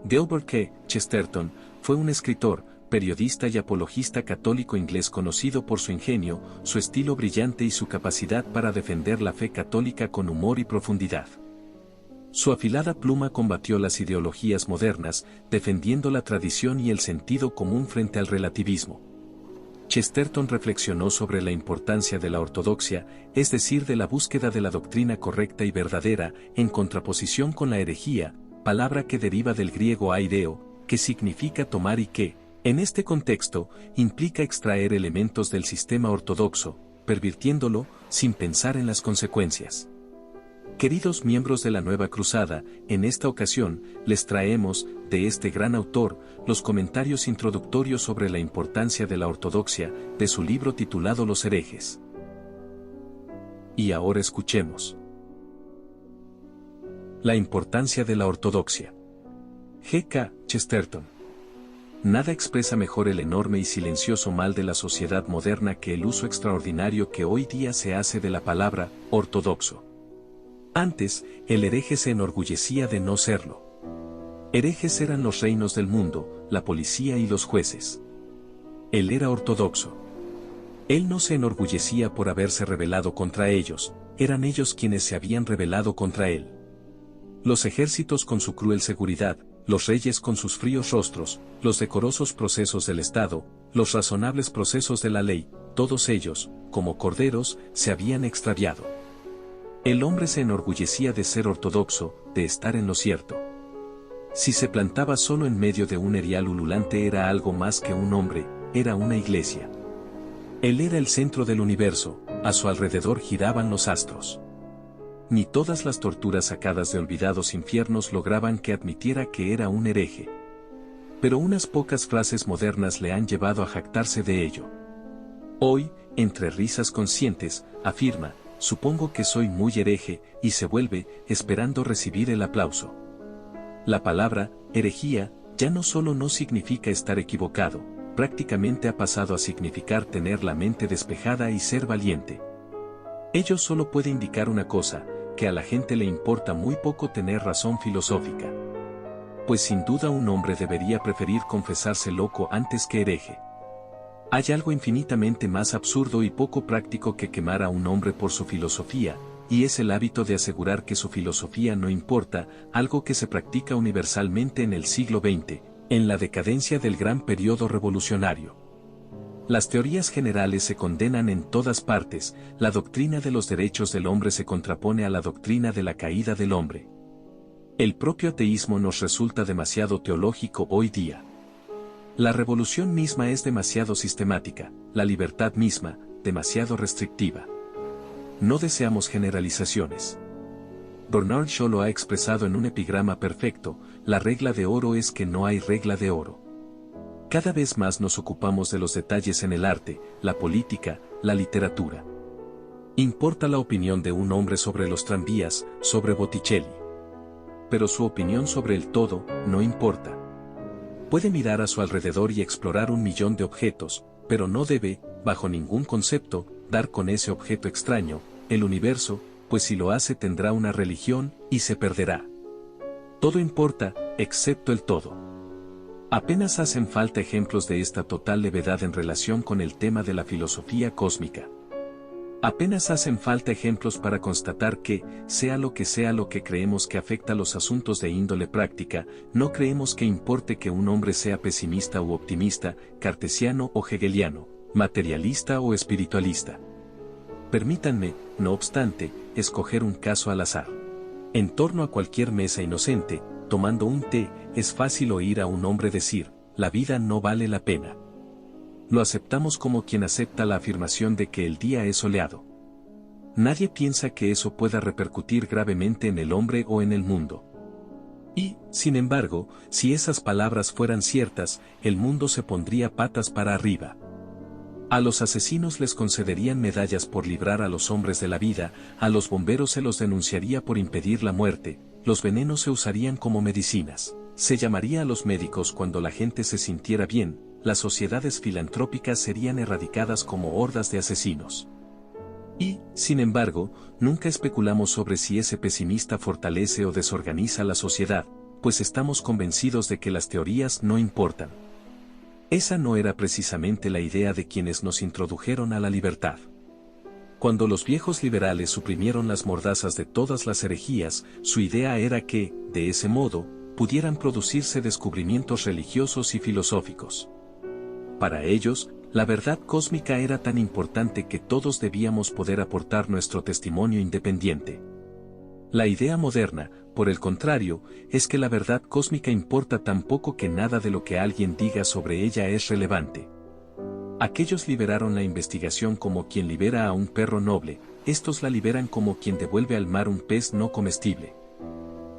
Gilbert K. Chesterton fue un escritor, periodista y apologista católico inglés conocido por su ingenio, su estilo brillante y su capacidad para defender la fe católica con humor y profundidad. Su afilada pluma combatió las ideologías modernas, defendiendo la tradición y el sentido común frente al relativismo. Chesterton reflexionó sobre la importancia de la ortodoxia, es decir, de la búsqueda de la doctrina correcta y verdadera, en contraposición con la herejía, palabra que deriva del griego aideo, que significa tomar y que, en este contexto, implica extraer elementos del sistema ortodoxo, pervirtiéndolo, sin pensar en las consecuencias. Queridos miembros de la Nueva Cruzada, en esta ocasión, les traemos, de este gran autor, los comentarios introductorios sobre la importancia de la ortodoxia, de su libro titulado Los herejes. Y ahora escuchemos. La importancia de la ortodoxia. G. K. Chesterton. Nada expresa mejor el enorme y silencioso mal de la sociedad moderna que el uso extraordinario que hoy día se hace de la palabra ortodoxo. Antes, el hereje se enorgullecía de no serlo. Herejes eran los reinos del mundo, la policía y los jueces. Él era ortodoxo. Él no se enorgullecía por haberse rebelado contra ellos, eran ellos quienes se habían rebelado contra él. Los ejércitos con su cruel seguridad, los reyes con sus fríos rostros, los decorosos procesos del Estado, los razonables procesos de la ley, todos ellos, como corderos, se habían extraviado. El hombre se enorgullecía de ser ortodoxo, de estar en lo cierto. Si se plantaba solo en medio de un erial ululante era algo más que un hombre, era una iglesia. Él era el centro del universo, a su alrededor giraban los astros. Ni todas las torturas sacadas de olvidados infiernos lograban que admitiera que era un hereje. Pero unas pocas frases modernas le han llevado a jactarse de ello. Hoy, entre risas conscientes, afirma, supongo que soy muy hereje, y se vuelve, esperando recibir el aplauso. La palabra, herejía, ya no solo no significa estar equivocado, prácticamente ha pasado a significar tener la mente despejada y ser valiente. Ello solo puede indicar una cosa, que a la gente le importa muy poco tener razón filosófica. Pues sin duda un hombre debería preferir confesarse loco antes que hereje. Hay algo infinitamente más absurdo y poco práctico que quemar a un hombre por su filosofía, y es el hábito de asegurar que su filosofía no importa, algo que se practica universalmente en el siglo XX, en la decadencia del gran periodo revolucionario. Las teorías generales se condenan en todas partes, la doctrina de los derechos del hombre se contrapone a la doctrina de la caída del hombre. El propio ateísmo nos resulta demasiado teológico hoy día. La revolución misma es demasiado sistemática, la libertad misma, demasiado restrictiva. No deseamos generalizaciones. Bernard Shaw lo ha expresado en un epigrama perfecto, la regla de oro es que no hay regla de oro. Cada vez más nos ocupamos de los detalles en el arte, la política, la literatura. Importa la opinión de un hombre sobre los tranvías, sobre Botticelli. Pero su opinión sobre el todo, no importa. Puede mirar a su alrededor y explorar 1.000.000 de objetos, pero no debe, bajo ningún concepto, dar con ese objeto extraño, el universo, pues si lo hace tendrá una religión, y se perderá. Todo importa, excepto el todo. Apenas hacen falta ejemplos de esta total levedad en relación con el tema de la filosofía cósmica. Apenas hacen falta ejemplos para constatar que, sea lo que creemos que afecta a los asuntos de índole práctica, no creemos que importe que un hombre sea pesimista u optimista, cartesiano o hegeliano, materialista o espiritualista. Permítanme, no obstante, escoger un caso al azar. En torno a cualquier mesa inocente, tomando un té, es fácil oír a un hombre decir, la vida no vale la pena. Lo aceptamos como quien acepta la afirmación de que el día es soleado. Nadie piensa que eso pueda repercutir gravemente en el hombre o en el mundo. Y, sin embargo, si esas palabras fueran ciertas, el mundo se pondría patas para arriba. A los asesinos les concederían medallas por librar a los hombres de la vida, a los bomberos se los denunciaría por impedir la muerte, los venenos se usarían como medicinas, se llamaría a los médicos cuando la gente se sintiera bien, las sociedades filantrópicas serían erradicadas como hordas de asesinos. Y, sin embargo, nunca especulamos sobre si ese pesimista fortalece o desorganiza la sociedad, pues estamos convencidos de que las teorías no importan. Esa no era precisamente la idea de quienes nos introdujeron a la libertad. Cuando los viejos liberales suprimieron las mordazas de todas las herejías, su idea era que, de ese modo, pudieran producirse descubrimientos religiosos y filosóficos. Para ellos, la verdad cósmica era tan importante que todos debíamos poder aportar nuestro testimonio independiente. La idea moderna, por el contrario, es que la verdad cósmica importa tan poco que nada de lo que alguien diga sobre ella es relevante. Aquellos liberaron la investigación como quien libera a un perro noble, estos la liberan como quien devuelve al mar un pez no comestible.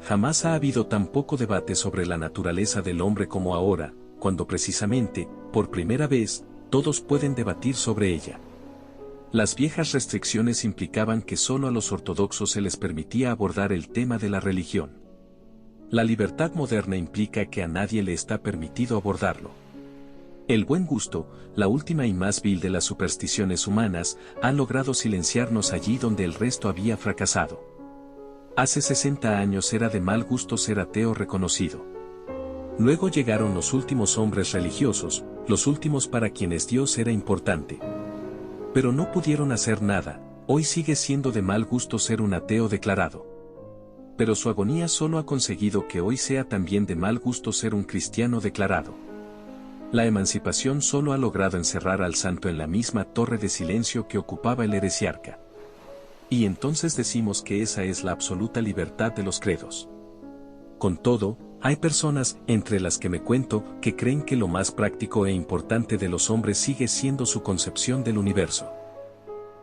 Jamás ha habido tan poco debate sobre la naturaleza del hombre como ahora, cuando precisamente, por primera vez, todos pueden debatir sobre ella. Las viejas restricciones implicaban que solo a los ortodoxos se les permitía abordar el tema de la religión. La libertad moderna implica que a nadie le está permitido abordarlo. El buen gusto, la última y más vil de las supersticiones humanas, ha logrado silenciarnos allí donde el resto había fracasado. Hace 60 años era de mal gusto ser ateo reconocido. Luego llegaron los últimos hombres religiosos, los últimos para quienes Dios era importante. Pero no pudieron hacer nada, hoy sigue siendo de mal gusto ser un ateo declarado. Pero su agonía solo ha conseguido que hoy sea también de mal gusto ser un cristiano declarado. La emancipación solo ha logrado encerrar al santo en la misma torre de silencio que ocupaba el heresiarca. Y entonces decimos que esa es la absoluta libertad de los credos. Con todo, hay personas, entre las que me cuento, que creen que lo más práctico e importante de los hombres sigue siendo su concepción del universo.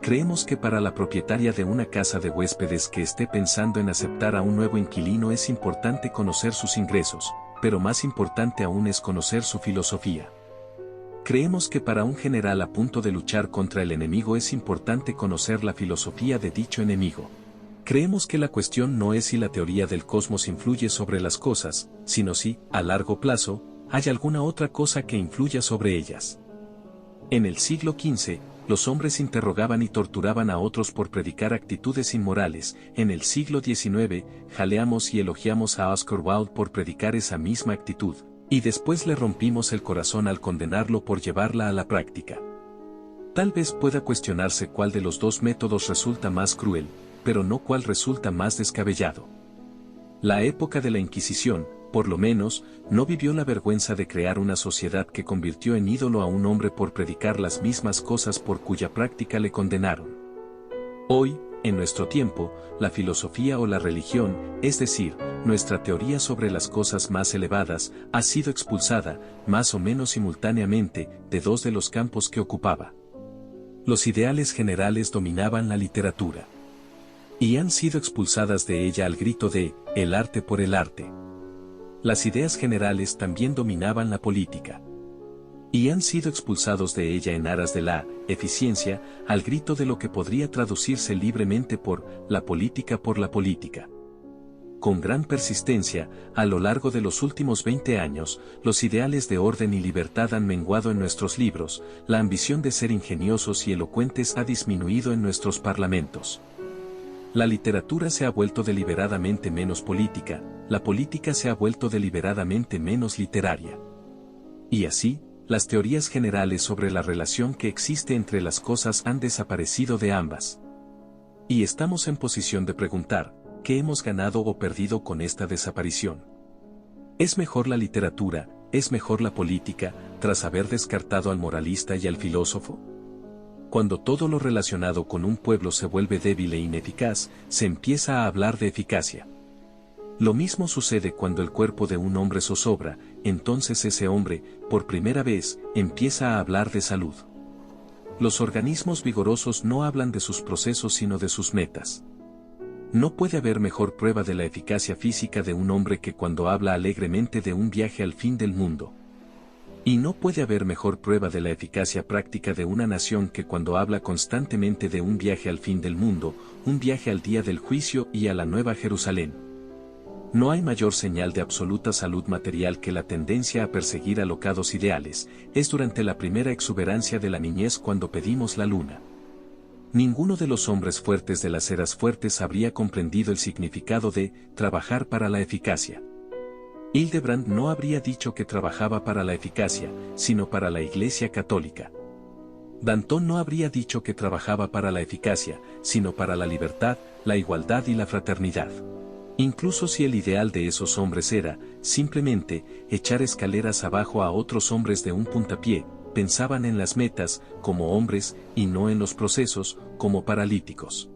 Creemos que para la propietaria de una casa de huéspedes que esté pensando en aceptar a un nuevo inquilino es importante conocer sus ingresos, pero más importante aún es conocer su filosofía. Creemos que para un general a punto de luchar contra el enemigo es importante conocer la filosofía de dicho enemigo. Creemos que la cuestión no es si la teoría del cosmos influye sobre las cosas, sino si, a largo plazo, hay alguna otra cosa que influya sobre ellas. En el siglo XV, los hombres interrogaban y torturaban a otros por predicar actitudes inmorales. En el siglo XIX, jaleamos y elogiamos a Oscar Wilde por predicar esa misma actitud, y después le rompimos el corazón al condenarlo por llevarla a la práctica. Tal vez pueda cuestionarse cuál de los dos métodos resulta más cruel, pero no cuál resulta más descabellado. La época de la Inquisición, por lo menos, no vivió la vergüenza de crear una sociedad que convirtió en ídolo a un hombre por predicar las mismas cosas por cuya práctica le condenaron. Hoy, en nuestro tiempo, la filosofía o la religión, es decir, nuestra teoría sobre las cosas más elevadas, ha sido expulsada, más o menos simultáneamente, de dos de los campos que ocupaba. Los ideales generales dominaban la literatura. Y han sido expulsadas de ella al grito de, el arte por el arte. Las ideas generales también dominaban la política. Y han sido expulsados de ella en aras de la eficiencia, al grito de lo que podría traducirse libremente por la política por la política. Con gran persistencia, a lo largo de los últimos 20 años, los ideales de orden y libertad han menguado en nuestros libros, la ambición de ser ingeniosos y elocuentes ha disminuido en nuestros parlamentos. La literatura se ha vuelto deliberadamente menos política, la política se ha vuelto deliberadamente menos literaria. Y así, las teorías generales sobre la relación que existe entre las cosas han desaparecido de ambas. Y estamos en posición de preguntar, ¿qué hemos ganado o perdido con esta desaparición? ¿Es mejor la literatura, es mejor la política, tras haber descartado al moralista y al filósofo? Cuando todo lo relacionado con un pueblo se vuelve débil e ineficaz, se empieza a hablar de eficacia. Lo mismo sucede cuando el cuerpo de un hombre zozobra, entonces ese hombre, por primera vez, empieza a hablar de salud. Los organismos vigorosos no hablan de sus procesos sino de sus metas. No puede haber mejor prueba de la eficacia física de un hombre que cuando habla alegremente de un viaje al fin del mundo. Y no puede haber mejor prueba de la eficacia práctica de una nación que cuando habla constantemente de un viaje al fin del mundo, un viaje al día del juicio y a la Nueva Jerusalén. No hay mayor señal de absoluta salud material que la tendencia a perseguir alocados ideales, es durante la primera exuberancia de la niñez cuando pedimos la luna. Ninguno de los hombres fuertes de las eras fuertes habría comprendido el significado de trabajar para la eficacia. Hildebrand no habría dicho que trabajaba para la eficacia, sino para la Iglesia Católica. Danton no habría dicho que trabajaba para la eficacia, sino para la libertad, la igualdad y la fraternidad. Incluso si el ideal de esos hombres era, simplemente, echar escaleras abajo a otros hombres de un puntapié, pensaban en las metas, como hombres, y no en los procesos, como paralíticos.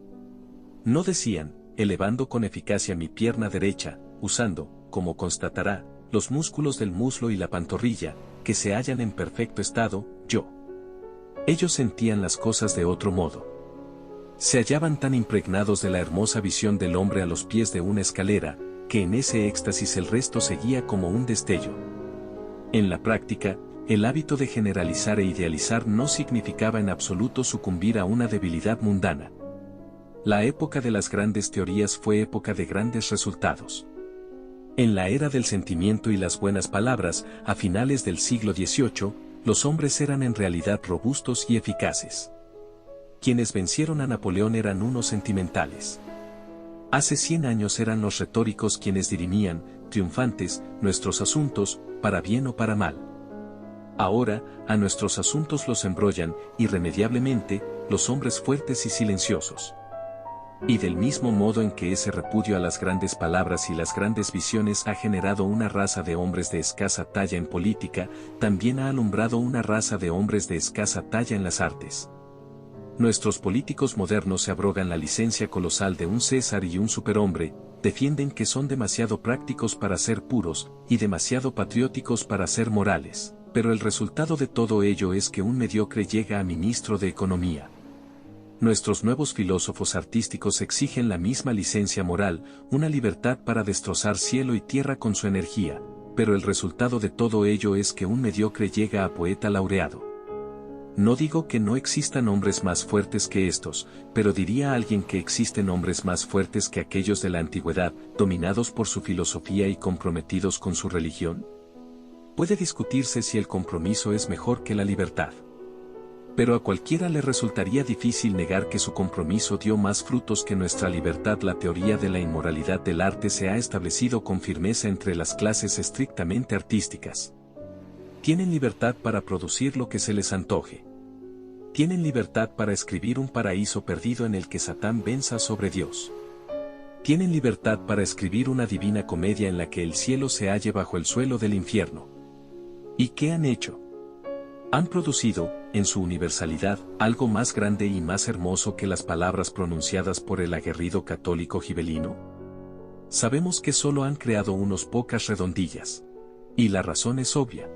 No decían, elevando con eficacia mi pierna derecha, usando, como constatará, los músculos del muslo y la pantorrilla, que se hallan en perfecto estado, yo. Ellos sentían las cosas de otro modo. Se hallaban tan impregnados de la hermosa visión del hombre a los pies de una escalera, que en ese éxtasis el resto seguía como un destello. En la práctica, el hábito de generalizar e idealizar no significaba en absoluto sucumbir a una debilidad mundana. La época de las grandes teorías fue época de grandes resultados. En la era del sentimiento y las buenas palabras, a finales del siglo XVIII, los hombres eran en realidad robustos y eficaces. Quienes vencieron a Napoleón eran unos sentimentales. Hace 100 años eran los retóricos quienes dirimían, triunfantes, nuestros asuntos, para bien o para mal. Ahora, a nuestros asuntos los embrollan, irremediablemente, los hombres fuertes y silenciosos. Y del mismo modo en que ese repudio a las grandes palabras y las grandes visiones ha generado una raza de hombres de escasa talla en política, también ha alumbrado una raza de hombres de escasa talla en las artes. Nuestros políticos modernos se abrogan la licencia colosal de un César y un superhombre, defienden que son demasiado prácticos para ser puros, y demasiado patrióticos para ser morales, pero el resultado de todo ello es que un mediocre llega a ministro de Economía. Nuestros nuevos filósofos artísticos exigen la misma licencia moral, una libertad para destrozar cielo y tierra con su energía, pero el resultado de todo ello es que un mediocre llega a poeta laureado. No digo que no existan hombres más fuertes que estos, pero diría alguien que existen hombres más fuertes que aquellos de la antigüedad, dominados por su filosofía y comprometidos con su religión. Puede discutirse si el compromiso es mejor que la libertad. Pero a cualquiera le resultaría difícil negar que su compromiso dio más frutos que nuestra libertad. La teoría de la inmoralidad del arte se ha establecido con firmeza entre las clases estrictamente artísticas. Tienen libertad para producir lo que se les antoje. Tienen libertad para escribir un paraíso perdido en el que Satán venza sobre Dios. Tienen libertad para escribir una divina comedia en la que el cielo se halle bajo el suelo del infierno. ¿Y qué han hecho? Han producido, en su universalidad, algo más grande y más hermoso que las palabras pronunciadas por el aguerrido católico gibelino. Sabemos que solo han creado unos pocas redondillas. Y la razón es obvia.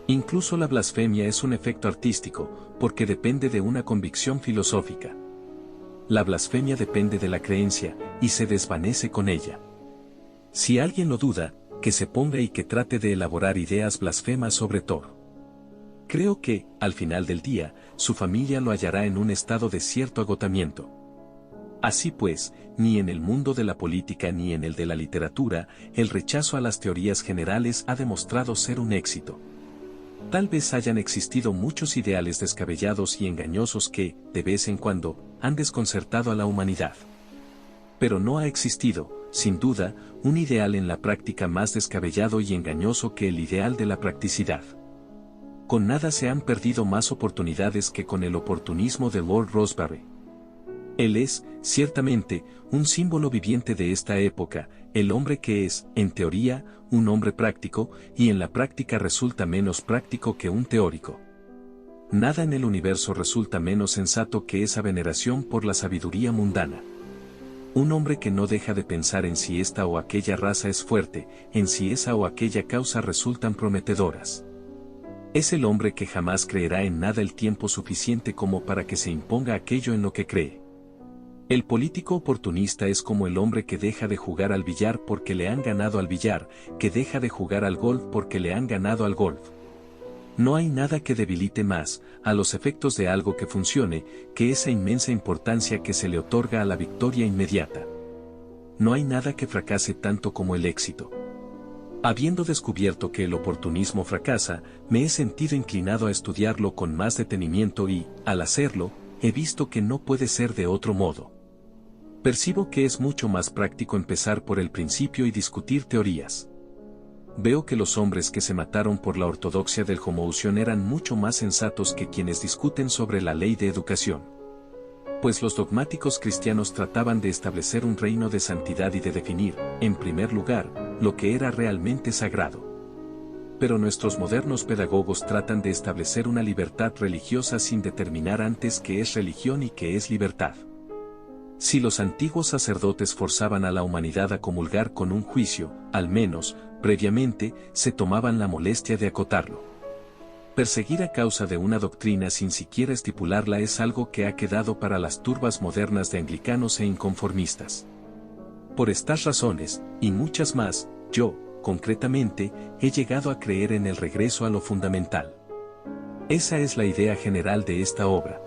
Incluso la blasfemia es un efecto artístico, porque depende de una convicción filosófica. La blasfemia depende de la creencia, y se desvanece con ella. Si alguien lo duda, que se ponga y que trate de elaborar ideas blasfemas sobre Thor. Creo que, al final del día, su familia lo hallará en un estado de cierto agotamiento. Así pues, ni en el mundo de la política ni en el de la literatura, el rechazo a las teorías generales ha demostrado ser un éxito. Tal vez hayan existido muchos ideales descabellados y engañosos que, de vez en cuando, han desconcertado a la humanidad. Pero no ha existido, sin duda, un ideal en la práctica más descabellado y engañoso que el ideal de la practicidad. Con nada se han perdido más oportunidades que con el oportunismo de Lord Rosebery. Él es, ciertamente, un símbolo viviente de esta época, el hombre que es, en teoría, un hombre práctico, y en la práctica resulta menos práctico que un teórico. Nada en el universo resulta menos sensato que esa veneración por la sabiduría mundana. Un hombre que no deja de pensar en si esta o aquella raza es fuerte, en si esa o aquella causa resultan prometedoras. Es el hombre que jamás creerá en nada el tiempo suficiente como para que se imponga aquello en lo que cree. El político oportunista es como el hombre que deja de jugar al billar porque le han ganado al billar, que deja de jugar al golf porque le han ganado al golf. No hay nada que debilite más, a los efectos de algo que funcione, que esa inmensa importancia que se le otorga a la victoria inmediata. No hay nada que fracase tanto como el éxito. Habiendo descubierto que el oportunismo fracasa, me he sentido inclinado a estudiarlo con más detenimiento y, al hacerlo, he visto que no puede ser de otro modo. Percibo que es mucho más práctico empezar por el principio y discutir teorías. veo que los hombres que se mataron por la ortodoxia del Homoousion eran mucho más sensatos que quienes discuten sobre la ley de educación. Pues los dogmáticos cristianos trataban de establecer un reino de santidad y de definir, en primer lugar, lo que era realmente sagrado. Pero nuestros modernos pedagogos tratan de establecer una libertad religiosa sin determinar antes qué es religión y qué es libertad. Si los antiguos sacerdotes forzaban a la humanidad a comulgar con un juicio, al menos, previamente, se tomaban la molestia de acotarlo. Perseguir a causa de una doctrina sin siquiera estipularla es algo que ha quedado para las turbas modernas de anglicanos e inconformistas. Por estas razones, y muchas más, yo, concretamente, he llegado a creer en el regreso a lo fundamental. Esa es la idea general de esta obra.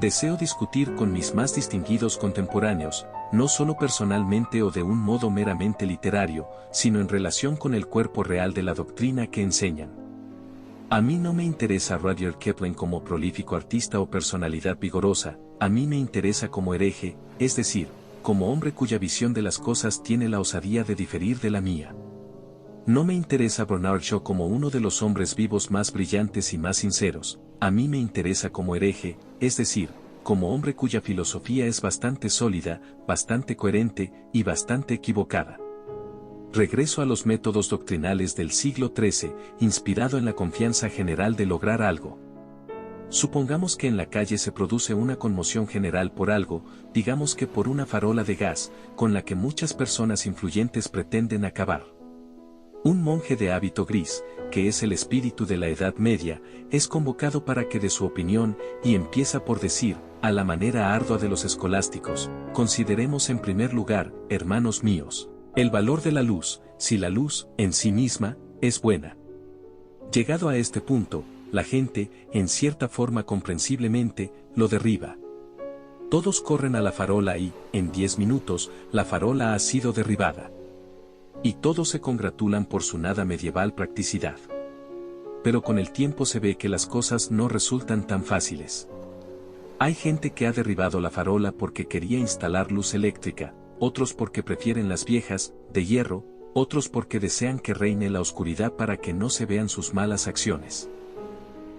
Deseo discutir con mis más distinguidos contemporáneos, no solo personalmente o de un modo meramente literario, sino en relación con el cuerpo real de la doctrina que enseñan. A mí no me interesa Rudyard Kipling como prolífico artista o personalidad vigorosa, a mí me interesa como hereje, es decir, como hombre cuya visión de las cosas tiene la osadía de diferir de la mía. No me interesa Bernard Shaw como uno de los hombres vivos más brillantes y más sinceros, a mí me interesa como hereje, es decir, como hombre cuya filosofía es bastante sólida, bastante coherente y bastante equivocada. Regreso a los métodos doctrinales del siglo XIII, inspirado en la confianza general de lograr algo. Supongamos que en la calle se produce una conmoción general por algo, digamos que por una farola de gas, con la que muchas personas influyentes pretenden acabar. Un monje de hábito gris, que es el espíritu de la Edad Media, es convocado para que dé su opinión, y empieza por decir, a la manera ardua de los escolásticos, consideremos en primer lugar, hermanos míos, el valor de la luz, si la luz, en sí misma, es buena. Llegado a este punto, la gente, en cierta forma comprensiblemente, lo derriba. Todos corren a la farola y, en 10 minutos, la farola ha sido derribada. Y todos se congratulan por su nada medieval practicidad. Pero con el tiempo se ve que las cosas no resultan tan fáciles. Hay gente que ha derribado la farola porque quería instalar luz eléctrica, otros porque prefieren las viejas, de hierro, otros porque desean que reine la oscuridad para que no se vean sus malas acciones.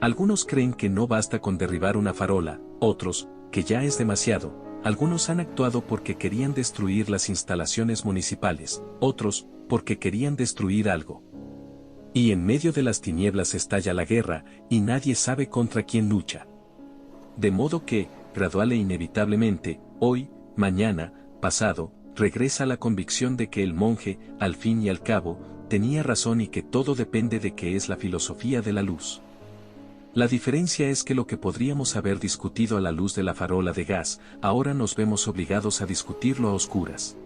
Algunos creen que no basta con derribar una farola, otros, que ya es demasiado. Algunos han actuado porque querían destruir las instalaciones municipales, otros, porque querían destruir algo. Y en medio de las tinieblas estalla la guerra, y nadie sabe contra quién lucha. De modo que, gradual e inevitablemente, hoy, mañana, pasado, regresa la convicción de que el monje, al fin y al cabo, tenía razón y que todo depende de qué es la filosofía de la luz. La diferencia es que lo que podríamos haber discutido a la luz de la farola de gas, ahora nos vemos obligados a discutirlo a oscuras.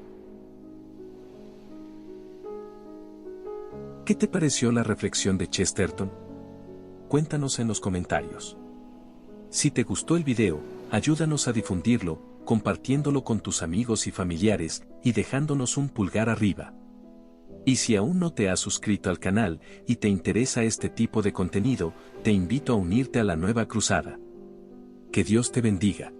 ¿Qué te pareció la reflexión de Chesterton? Cuéntanos en los comentarios. Si te gustó el video, ayúdanos a difundirlo, compartiéndolo con tus amigos y familiares, y dejándonos un pulgar arriba. Y si aún no te has suscrito al canal, y te interesa este tipo de contenido, te invito a unirte a la nueva cruzada. Que Dios te bendiga.